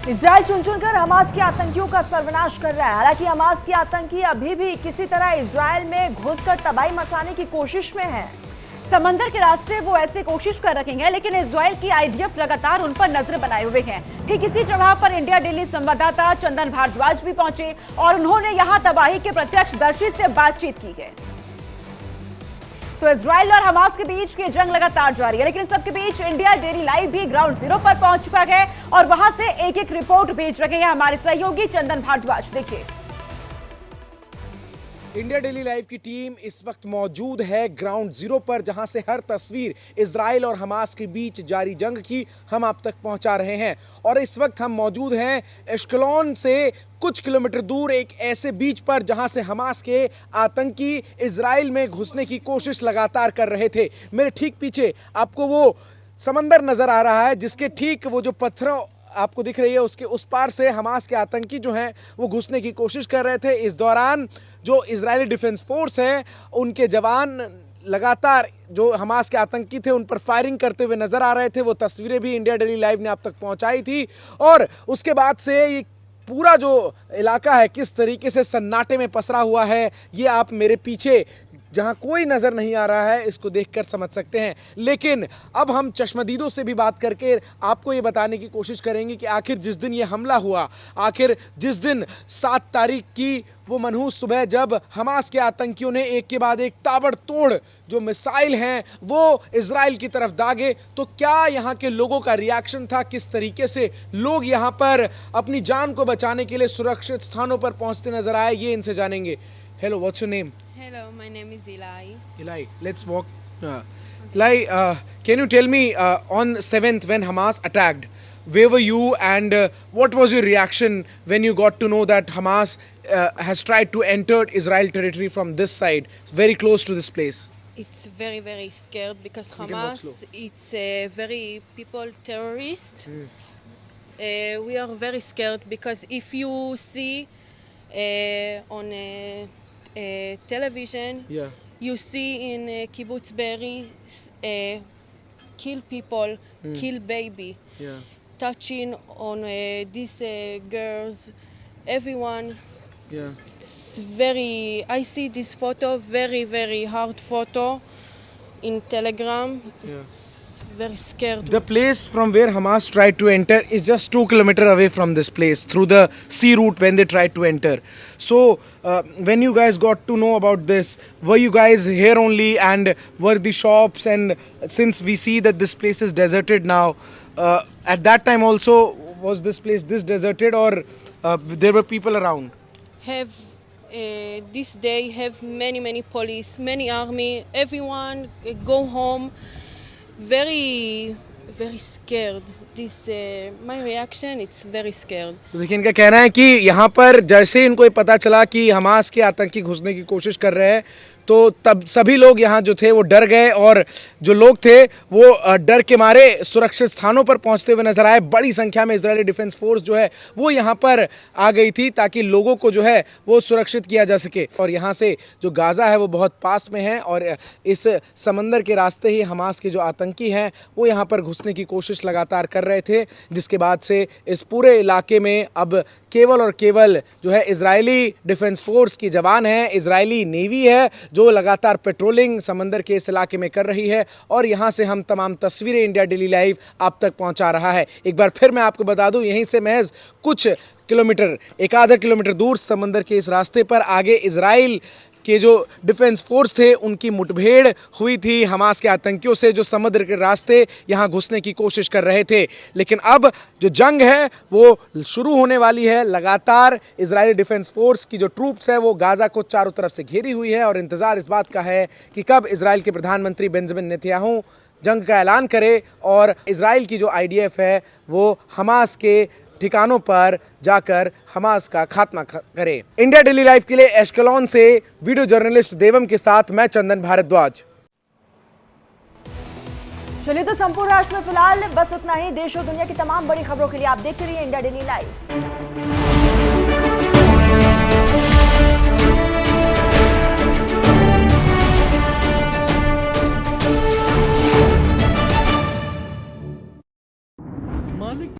Israel चुन-चुनकर Hamas के आतंकियों का सर्वनाश कर रहा है। हालांकि हमास के आतंकी अभी भी किसी तरह इजराइल में घुसकर तबाही मचाने की कोशिश में हैं। समंदर के रास्ते वो ऐसे कोशिश कर रखेंगे, लेकिन इजराइल की आईडीएफ लगातार उन पर नजर बनाए हुए हैं। ठीक इसी जगह पर इंडिया डेली संवाददाता चंदन भारद्वाज भी पहुंचे और उन्होंने यहां तबाही के प्रत्यक्षदर्शी से बातचीत की है। तो इजराइल और हमास के बीच की जंग लगातार जारी है, लेकिन सबके बीच इंडिया डेली लाइव भी ग्राउंड जीरो पर पहुंच चुका है और वहां से एक एक रिपोर्ट भेज रहे हैं हमारे सहयोगी चंदन भारद्वाज। देखिए, इंडिया डेली लाइव की टीम इस वक्त मौजूद है ग्राउंड जीरो पर, जहां से हर तस्वीर इजराइल और हमास के बीच जारी जंग की हम आप तक पहुंचा रहे हैं। और इस वक्त हम मौजूद हैं एश्केलोन से कुछ किलोमीटर दूर एक ऐसे बीच पर जहां से हमास के आतंकी इजराइल में घुसने की कोशिश लगातार कर रहे थे। मेरे ठीक पीछे आपको वो समंदर नजर आ रहा है, जिसके ठीक वो जो पत्थरों आपको दिख रही है उसके उस पार से हमास के आतंकी जो हैं वो घुसने की कोशिश कर रहे थे। इस दौरान जो इजरायली डिफेंस फोर्स है उनके जवान लगातार जो हमास के आतंकी थे उन पर फायरिंग करते हुए नजर आ रहे थे। वो तस्वीरें भी इंडिया डेली लाइव ने आप तक पहुंचाई थी। और उसके बाद से ये पूरा जो इलाका है किस तरीके से सन्नाटे में पसरा हुआ है, ये आप मेरे पीछे जहां कोई नज़र नहीं आ रहा है इसको देखकर समझ सकते हैं। लेकिन अब हम चश्मदीदों से भी बात करके आपको ये बताने की कोशिश करेंगे कि आखिर जिस दिन ये हमला हुआ, आखिर जिस दिन 7 तारीख की वो मनहूस सुबह जब हमास के आतंकियों ने एक के बाद एक ताबड़तोड़ जो मिसाइल हैं वो इजराइल की तरफ दागे, तो क्या यहाँ के लोगों का रिएक्शन था, किस तरीके से लोग यहाँ पर अपनी जान को बचाने के लिए सुरक्षित स्थानों पर पहुँचते नजर आए, ये इनसे जानेंगे। Hello, what's your name? Hello, my name is Eli. Eli, let's walk. Eli, can you tell me on 7th when Hamas attacked, where were you and what was your reaction when you got to know that Hamas has tried to enter Israel territory from this side, very close to this place? It's very, very scared because can walk Hamas, slow. it's a very people terrorist. We are very scared because if you see on television, Yeah. you see in Kibbutz Be'eri kill people, kill baby, Yeah. touching on these girls, everyone. Yeah. It's very, I see this photo, very, very hard photo in Telegram. Yeah. It's very scared. The place from where Hamas tried to enter is just 2 kilometers away from this place through the sea route when they tried to enter. So when you guys got to know about this, were you guys here only and were the shops, and since we see that this place is deserted now, at that time also was this place this deserted or there were people around? Have this day have many police, many army, everyone go home. Very, very scared. This my reaction. It's very scared. तो देखिए, इनका कहना है कि यहाँ पर जैसे इनको ये पता चला कि हमास के आतंकी घुसने की कोशिश कर रहे हैं, तो तब सभी लोग यहाँ जो थे वो डर गए और जो लोग थे वो डर के मारे सुरक्षित स्थानों पर पहुँचते हुए नजर आए। बड़ी संख्या में इजरायली डिफेंस फोर्स जो है वो यहाँ पर आ गई थी ताकि लोगों को जो है वो सुरक्षित किया जा सके। और यहाँ से जो गाज़ा है वो बहुत पास में है और इस समंदर के रास्ते ही हमास के जो आतंकी हैं वो यहाँ पर घुसने की कोशिश लगातार कर रहे थे, जिसके बाद से इस पूरे इलाके में अब केवल और केवल जो है इजरायली डिफेंस फोर्स की जवान है, इजरायली नेवी है जो लगातार पेट्रोलिंग समंदर के इस इलाके में कर रही है। और यहाँ से हम तमाम तस्वीरें इंडिया डेली लाइव आप तक पहुँचा रहा है। एक बार फिर मैं आपको बता दूँ, यहीं से महज कुछ किलोमीटर, एक आधा किलोमीटर दूर समंदर के इस रास्ते पर आगे इजराइल के जो डिफेंस फोर्स थे उनकी मुठभेड़ हुई थी हमास के आतंकियों से जो समुद्र के रास्ते यहाँ घुसने की कोशिश कर रहे थे। लेकिन अब जो जंग है वो शुरू होने वाली है। लगातार इजरायली डिफेंस फोर्स की जो ट्रूप्स है वो गाज़ा को चारों तरफ से घेरी हुई है और इंतज़ार इस बात का है कि कब इजराइल के प्रधानमंत्री बेंजामिन नेतन्याहू जंग का ऐलान करे और इजराइल की जो आईडीएफ है वो हमास के ठिकानों पर जाकर हमास का खात्मा करे। इंडिया डेली लाइव के लिए एश्केलोन से वीडियो जर्नलिस्ट देवम के साथ मैं चंदन भारद्वाज। चलिए, तो संपूर्ण राष्ट्र में फिलहाल बस इतना ही। देश और दुनिया की तमाम बड़ी खबरों के लिए आप देखते रहिए इंडिया डेली लाइव।